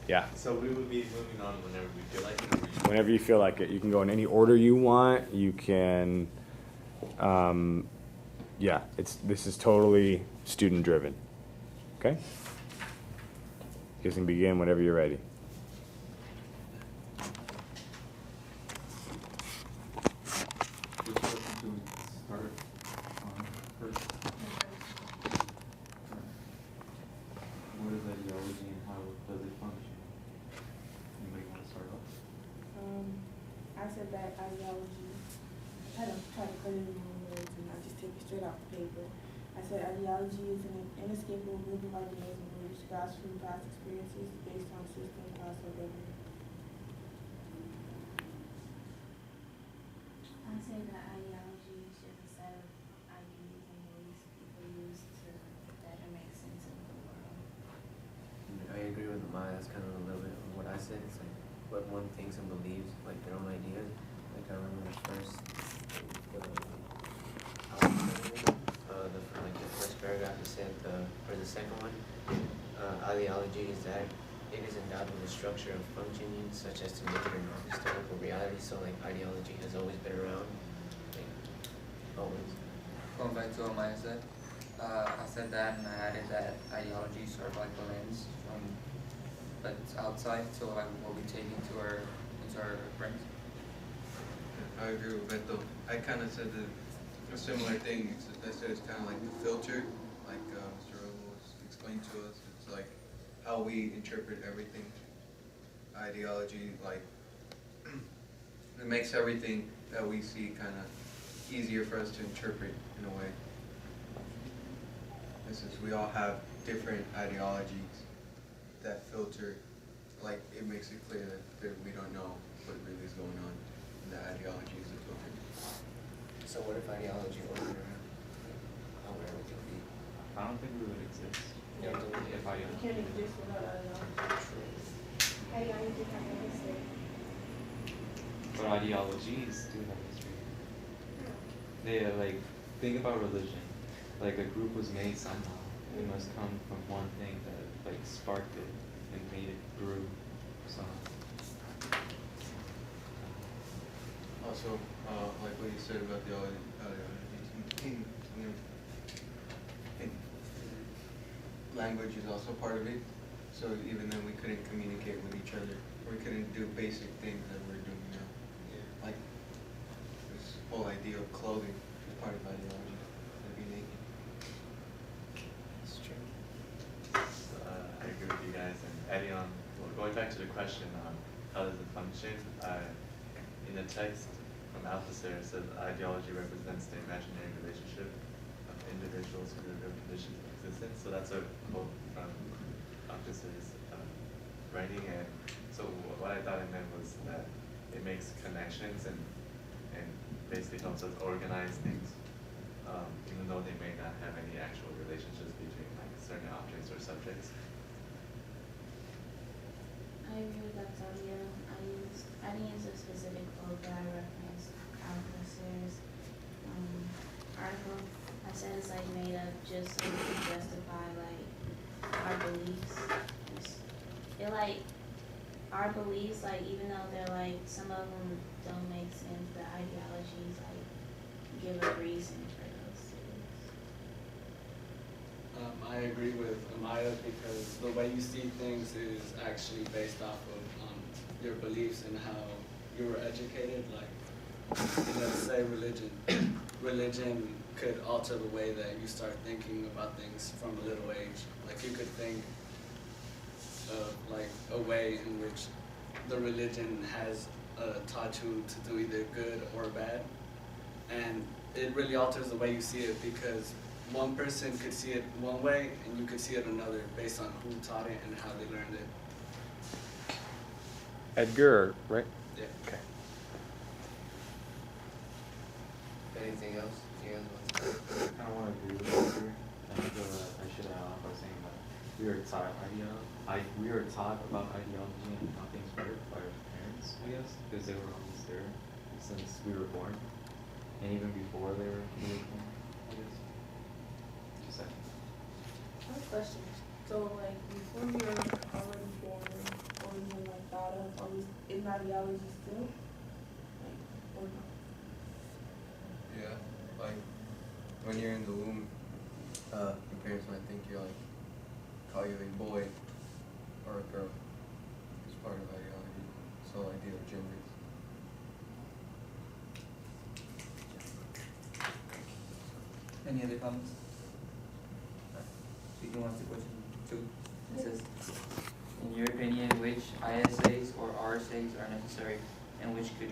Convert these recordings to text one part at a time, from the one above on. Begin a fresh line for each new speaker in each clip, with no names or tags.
Yeah.
So we would be moving on whenever we feel like it.
Whenever you feel like it, you can go in any order you want. You can, yeah. This is totally student driven. Okay. You can begin whenever you're ready.
Which question do we start on first? What is ideology and how does it function? Anybody want to start off?
I said that ideology, I try to put it in my words and not just take it straight off the paper. I said ideology is an inescapable group of ideas and beliefs grasped from past experiences based on system, class, or government.
I say that ideology is just a set of ideas and beliefs people use to better make sense of the world.
I agree with Maya. That's kind of a little bit of what I said. It's like what one thinks and believes, like their own ideas. Like I remember the first paragraph you said, or the second one, ideology is that it is endowed with a structure of functioning such as to make it an historical reality. So like ideology has always been around, like always.
Going back to what Maya said, I said that and I added that ideology is sort of like a lens from but it's outside to like what we take into our brains.
I agree with Beto. I kind of said a similar thing. I said it's kind of like the filter, like Mr. Robo was explained to us. It's like how we interpret everything. Ideology, like it makes everything that we see kind of easier for us to interpret in a way. This is, we all have different ideologies that filter, like it makes it clear that we don't know what really is going on, and that ideology is a filter.
So what if ideology wasn't around? How would everything be?
I don't think we would exist.
Yeah.
If
You
ideology.
can't exist without ideology.
Ideology has a history.
But ideologies do have history. They like think about religion. Like a group was made somehow. It must come from one thing that like sparked it and made it grow. So
Also, like what you said about the ideology, in language is also part of it. So even then we couldn't communicate with each other. We couldn't do basic things that we're doing now.
Yeah.
Like this whole idea of clothing is part of ideology. To be naked.
It's true.
I agree with you guys. And adding on, well, going back to the question on how does it function, in the text from Althusser it says ideology represents the imaginary relationship of individuals who are conditions of existence. So that's a quote from Althusser's writing. And so what I thought it meant was that it makes connections and basically helps us organize things, even though they may not have any actual relationships between like certain objects or subjects.
I agree with that, Talia. I didn't use a specific quote, but I referenced Althusser's article. I said it's like made up just so we can justify like our beliefs. It like our beliefs, like even though they're like some of them don't make sense, the ideologies like give a reason for those things.
I agree with Amaya because the way you see things is actually based off of your beliefs and how you were educated. Like, let's say religion. Religion could alter the way that you start thinking about things from a little age. Like you could think of like a way in which the religion has taught you to do either good or bad. And it really alters the way you see it because one person could see it one way and you could see it another based on who taught it and how they learned it.
Edgar, right?
Yeah.
Okay.
Anything else? You guys want to
I kind of want to agree with Edgar. I feel that I should add on by saying that we are taught about ideology and how things work by our parents, I guess, because they were always there since we were born, and even before they were really born, I guess. Just that.
I have a question. So, like, before we were already born, or ideology still? Like, or no?
Yeah, like when you're in the womb, your parents might think you're like, call you a boy or a girl. It's part of ideology. So idea of genders.
Any other comments? So you can answer question 2. It says, in your opinion, which ISAs or RSAs are necessary, and which could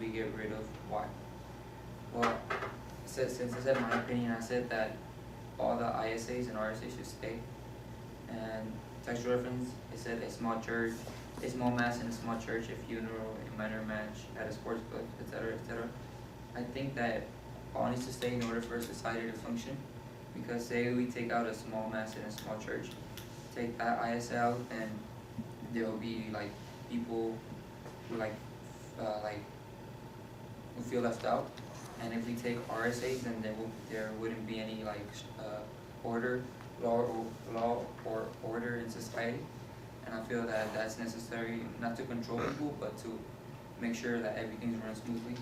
we get rid of? Why? Well, since I said my opinion, I said that all the ISAs and RSAs should stay. And textual reference, it said a small mass in a small church, a funeral, a minor match at a sports club, etc., etc. I think that all needs to stay in order for society to function. Because say we take out a small mass in a small church, take that IS out, and there will be like people who who feel left out. And if we take RSAs, then there wouldn't be any law or order in society. And I feel that that's necessary, not to control people, but to make sure that everything's run smoothly.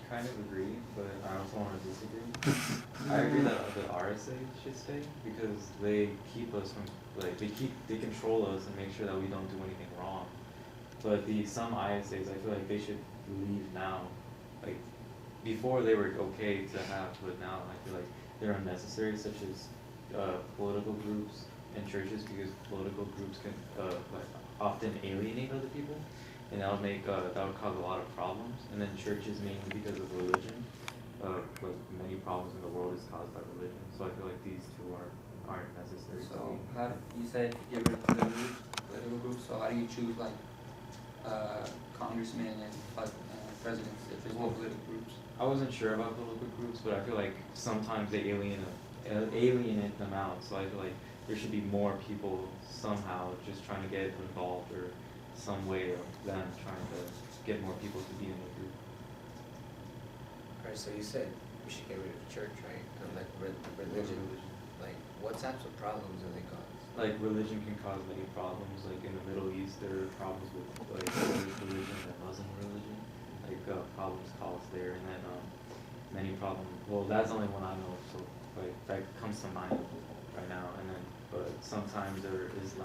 Kind of agree, but I also want to disagree. I agree that the RSA should stay because they keep us from they control us and make sure that we don't do anything wrong. But some ISAs, I feel like they should leave now. Like before they were okay to have, but now I feel like they're unnecessary, such as political groups and churches, because political groups can often alienate other people. And that would cause a lot of problems. And then churches, mainly because of religion, like many problems in the world is caused by religion. So I feel like these two aren't necessary.
So how you said get rid of political groups. So how do you choose congressmen and presidents if there's no political groups?
I wasn't sure about political groups, but I feel like sometimes they alienate them out. So I feel like there should be more people somehow just trying to get involved, or some way of them trying to get more people to be in the group.
Alright, so you said we should get rid of church, right? And like religion. Like what types of problems do they cause?
Like religion can cause many problems. Like in the Middle East, there are problems with like Jewish religion and Muslim religion. Like problems caused there, and then many problems. Well, that's the only one I know of, so like that comes to mind right now. And then, but sometimes there is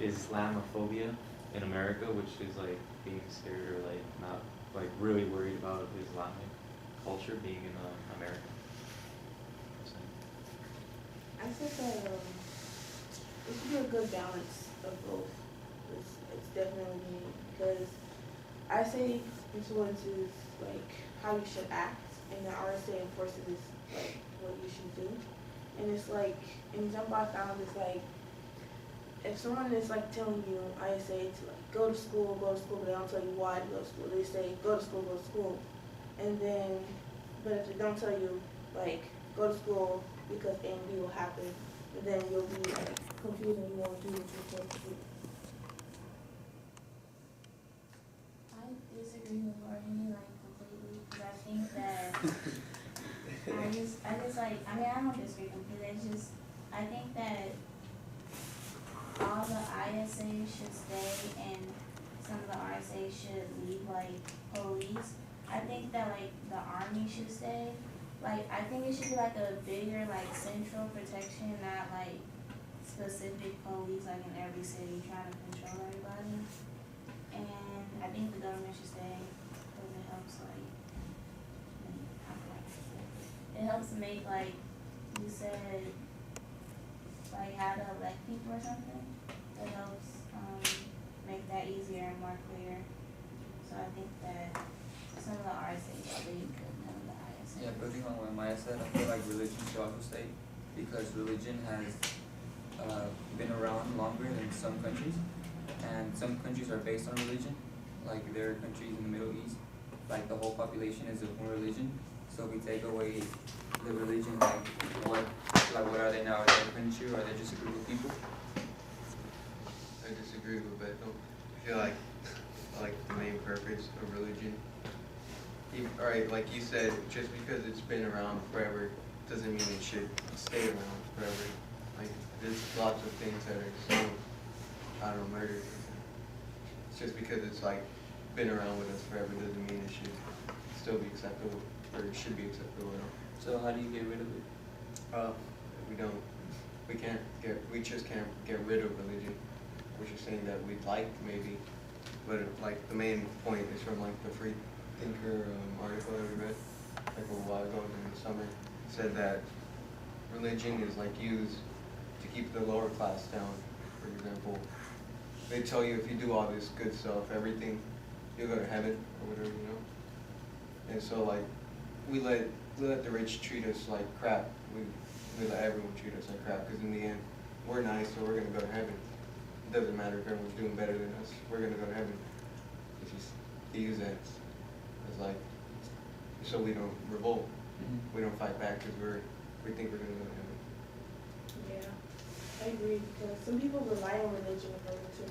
Islamophobia in America, which is like being scared or like not like really worried about Islamic culture being in America.
I said that it should be a good balance of both. It's definitely needed because I say influences like how you should act, and the RSA enforces like what you should do. And it's like an example I found is like if someone is like telling you ISA to like go to school, but they don't tell you why to go to school. They say go to school, and then but if they don't tell you like go to school because A and B will happen, then you'll be like confused and you won't do what you're supposed to do.
I disagree with Courtney completely because I think that I don't disagree completely. It's just I think that all the ISAs should stay and some of the RSAs should leave, like police. I think that like the army should stay. Like I think it should be like a bigger like central protection, not like specific police like in every city trying to control everybody. And I think the government should stay because it helps it helps make like you said like how to elect people or something. It helps make that easier and more clear. So I think that some of the RSAs are really good, none of the ISAs.
Yeah, building on what Maya said, I feel like religion should also stay because religion has been around longer than some countries, and some countries are based on religion. Like there are countries in the Middle East, like the whole population is of one religion. So if we take away the religion, what are they now? Are they a country or are they just a group of people?
I disagree with Beto. I feel like the main purpose of religion. Alright, like you said, just because it's been around forever doesn't mean it should stay around forever. Like, there's lots of things that are so, I don't know, murdered. It's just because it's like been around with us forever doesn't mean it should still be acceptable, or it should be acceptable at all.
So how do you get rid of it?
We don't, we just can't get rid of religion, which is saying that we'd like maybe, but like the main point is from like the Free Thinker article that we read like a while ago in the summer. It said that religion is like used to keep the lower class down. For example, they tell you if you do all this good stuff, everything, you'll go to heaven or whatever, you know. And so like we let the rich treat us like crap. We let everyone treat us like crap because in the end, we're nice, so we're gonna go to heaven. It doesn't matter if everyone's doing better than us. We're gonna go to heaven. It's just they use that as like so we don't revolt. We don't fight back because we think we're gonna go to heaven.
Yeah, I agree, because some people rely on religion in order to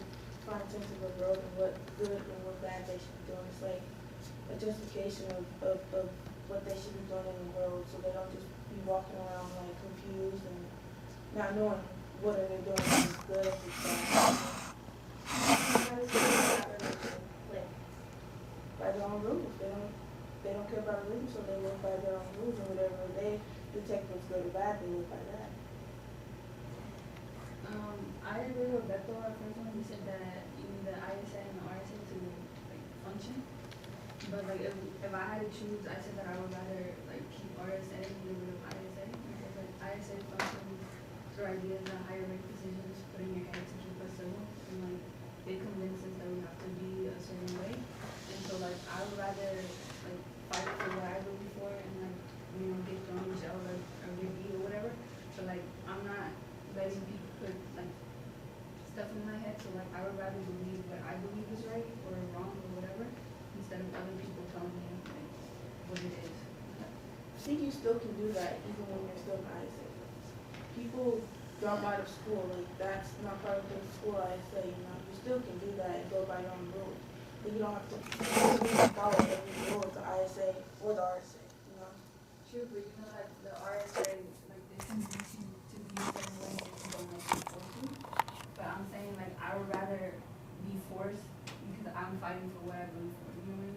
find a sense of the world and what good and what bad they should be doing. It's like a justification of what they should be doing in the world, so they don't just be walking around like confused and not knowing what are they doing, if it's good, if it's bad. Sometimes they don't have religion, like, by their own rules. They don't care about religion, so they live by their own rules, and whatever they detect what's good or bad, they live by that.
I agree with Beto at first when he said that you need the ISA and the RSA to like function. But like if I had to choose, I said that I would rather like keep RSA and get rid of ISA. Because like ISA functions through ideas that higher rank decisions put in your head to keep us civil, and like it convinces us that we have to be a certain way. And so like I would rather like fight for what I believe for and like get thrown in jail or get beat or whatever. But like I'm not letting people put like stuff in my head, so like I would rather believe what I believe is right or wrong or whatever, instead of other people telling me like what it is.
I think you still can do that even when you're still in ISA. People drop out of school, like that's not part of the school ISA, you know. You still can do that and go by your own rules. But you don't have to follow every rule of the ISA or the RSA, you know.
True, but you know like the RSA like they convince you to be a certain way that you don't like be forced to. But I'm saying like I would rather be forced because I'm fighting for what I believe for. You know what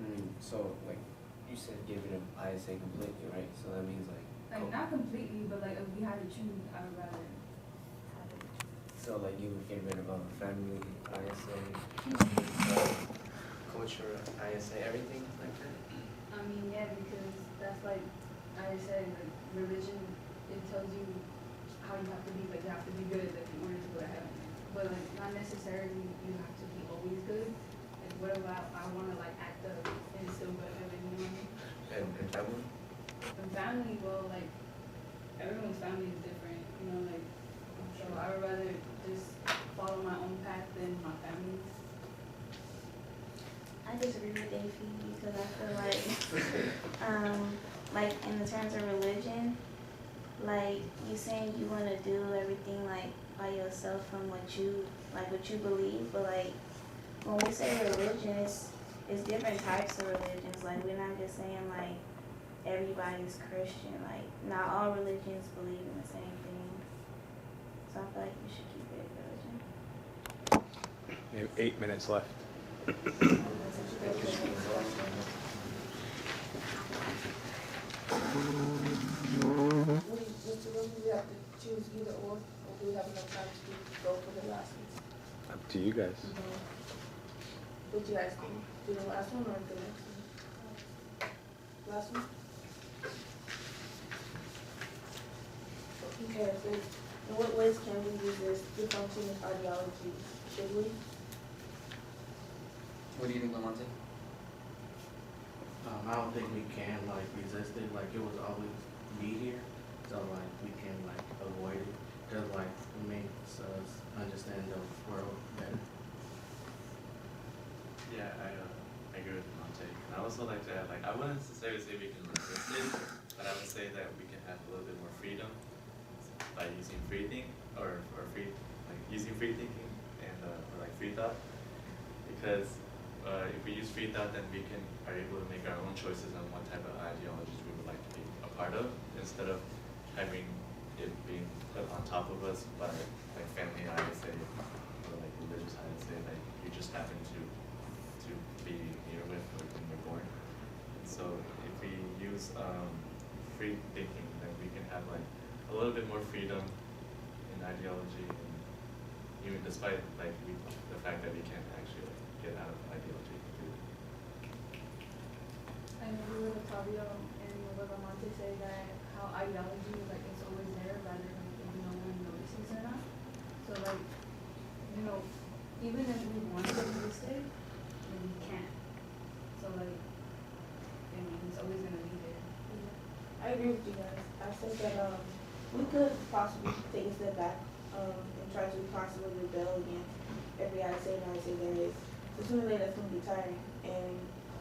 I mean?
So like you said, get rid of ISA completely, right? So that means like.
Like not completely, but like if we had to choose, I would rather have it.
So like you would get rid of family, ISA, culture, ISA, everything like that?
I mean, yeah, because that's like I said, like religion, it tells you how you have to be, like you have to be good like, in order to go to heaven. But like not necessarily you have to be always good. Like what if I want to like act up and still go to heaven, you know what I mean?
And family?
And family, well, like everyone's family is different, you know, like so I would rather just follow my own path than my family's.
I disagree with Davey because I feel like in the terms of religion, like you saying you want to do everything like by yourself from what you believe, but like when we say religion, it's different types of religions. Like we're not just saying like everybody's Christian. Like not all religions believe in the same thing. So I feel like you should keep it religion.
We have 8 minutes left.
Do we have to choose either or do we have enough time to go for the last one?
Up to you guys.
What do you guys think? Do the last one or the next one? Last one? Okay, so in what ways can we use this to function as ideology? Should we?
What do you think, Lamonte?
I don't think we can like resist it. Like it was always be here, so like we can like avoid it. Cause like it makes us understand the world better.
Yeah, I agree with Monte. And I also like to add, like, I wouldn't necessarily say we can resist it, but I would say that we can have a little bit more freedom by using free think using free thinking and or like free thought. Because if we use free thought, then we are able to make our own choices on what type of ideologies we would like to be a part of, instead of having it being put on top of us by like family ISA or like religious ISA that you just happen to be here with like when you're born. And so if we use free thinking, then we can have like a little bit more freedom in ideology, and even despite like the fact that we can't actually like get out of ideology completely.
I agree with Octavio and what Lamont say that how ideology is like it's always there rather than if no one notices or not. So like, you know, even if we want to exist it, then we can't. So like, I mean, it's always gonna be there.
I agree with you guys. I said that we could possibly take a step back and try to constantly rebel against every ISA and ISA there is. So sooner or later that's going to be tiring. And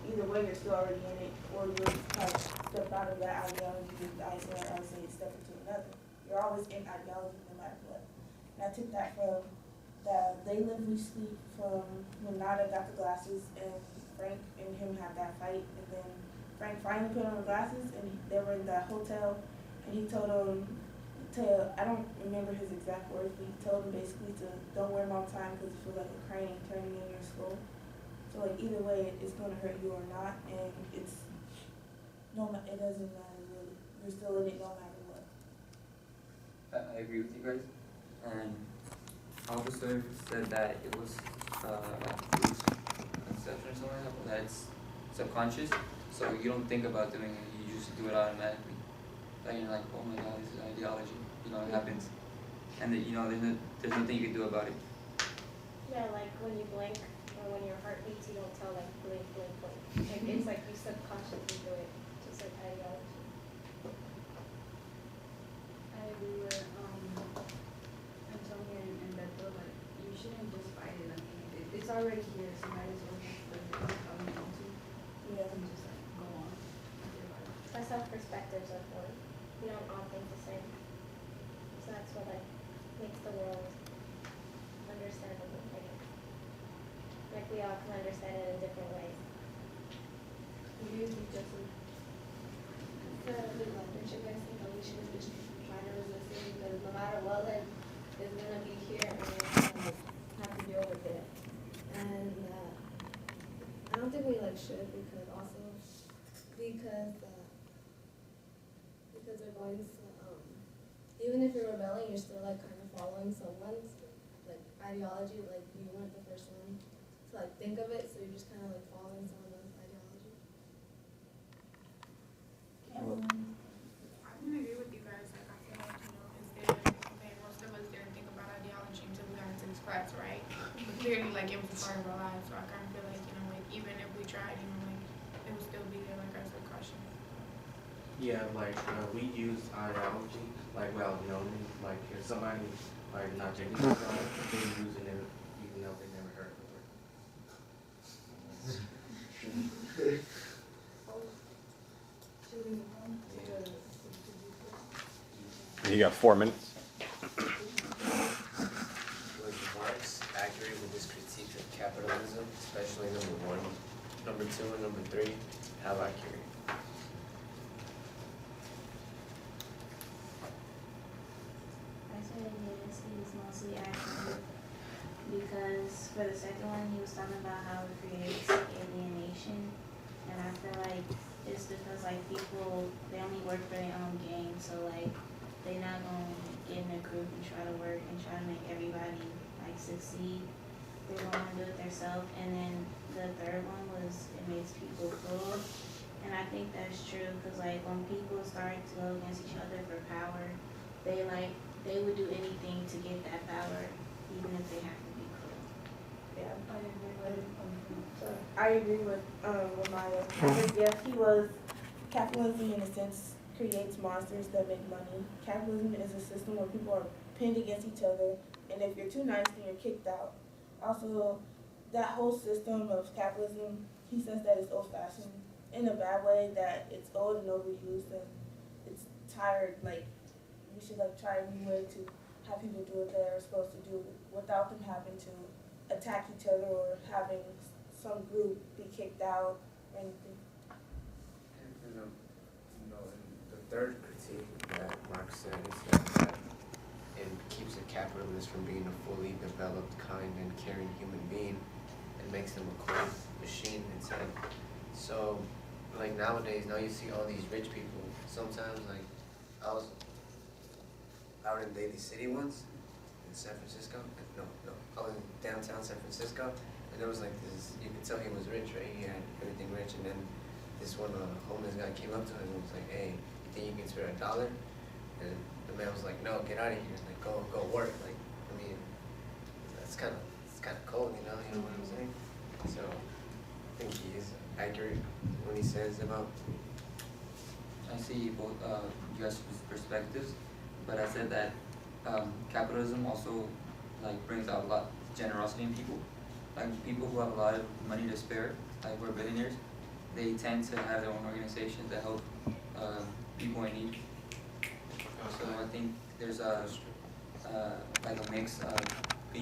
either way, you're still already in it, or you'll have to step out of that ideology with the ISA or ISA and step into another. You're always in ideology no matter what. And I took that from that They Live, We Sleep from when Nada got the glasses and Frank and him had that fight, and then Frank finally put on the glasses and they were in that hotel, and he told him I don't remember his exact words, but he told him basically to don't wear them all the time because it feels like a crane turning in your skull. So like either way, it's going to hurt you or not, and it doesn't matter really. You're still in it no matter what.
I agree with you guys. And officer said that it was conception or something like that, that it's subconscious, so you don't think about doing it, you just do it automatically. Like you're like, oh my god, this is ideology. You know, it happens. And that, you know, there's nothing you can do about it.
Yeah, like when you blink or when your heart beats, you don't tell like blink, blink, blink. Like it's like you subconsciously do it, just like ideology.
I agree with Antonio and Beto, like you shouldn't just fight it. I mean, it's already here, so might as well just put it how you want to.
Yeah.
And just like go on with your life.
Let's have perspectives of one. We don't all think the same. So that's what like makes the world understandable, I guess. Like we all can understand it in different ways.
You do Jesse.
Don't you guys think that we should just try to resist it, because no matter what, like it's gonna be here and we're gonna like, have to deal with it. And I don't think we like should, because also because they're going to even if you're rebelling, you're still like kind of following someone's like ideology. Like you weren't the first one to like think of it, so you're just kind of like following someone else's ideology.
I'm gonna agree with you guys. Like I feel like, you know, most of us didn't think about ideology until we got into this class, right? But clearly, like it was a part of our lives. So I kind of feel like, you know, like even if we tried, you know, like it would still be there, like as a caution.
Yeah, like we use ideology like without knowing. Like if somebody like not taking it, they're using it even though they never heard of it.
Should we move on to
You got 4 minutes.
Was Marx accurate with his critique of capitalism, especially number 1, number 2, and number 3? How accurate?
I said yes, he was mostly accurate, because for the second one, he was talking about how it creates alienation, and I feel like it's because like people, they only work for their own gain, so like they're not gonna get in a group and try to work and try to make everybody like succeed. They're gonna do it themselves. And then the third one was it makes people cruel, and I think that's true, because like when people start to go against each other for power, they would do anything to get that power, even if they have to be cruel.
Yeah, I agree with so I agree with Maya. Because yes, he was capitalism in a sense creates monsters that make money. Capitalism is a system where people are pinned against each other, and if you're too nice, then you're kicked out. Also, that whole system of capitalism, he says that it's old-fashioned in a bad way, that it's old and overused and it's tired. Like we should like try a new way to have people do what they're supposed to do without them having to attack each other or having some group be kicked out or anything.
And, you know, and the third critique that Marx said. It said that it keeps a capitalist from being a fully developed, kind, and caring human being, and makes them a cold machine. It said. So, like nowadays, now you see all these rich people. Sometimes, like, I was out in Daly City once, in San Francisco. No, I was in downtown San Francisco, and there was like this, you could tell he was rich, right? He had everything rich, and then this one homeless guy came up to him and was like, hey, you think you can spare $1? And the man was like, no, get out of here, like, go work. Like, I mean, it's kind of cold, you know what I'm saying? So, I think he is accurate when he says about.
I see both you guys' perspectives, but I said that capitalism also like brings out a lot of generosity in people. Like people who have a lot of money to spare, like who are billionaires, they tend to have their own organizations that help people in need. So I think there's a like a mix of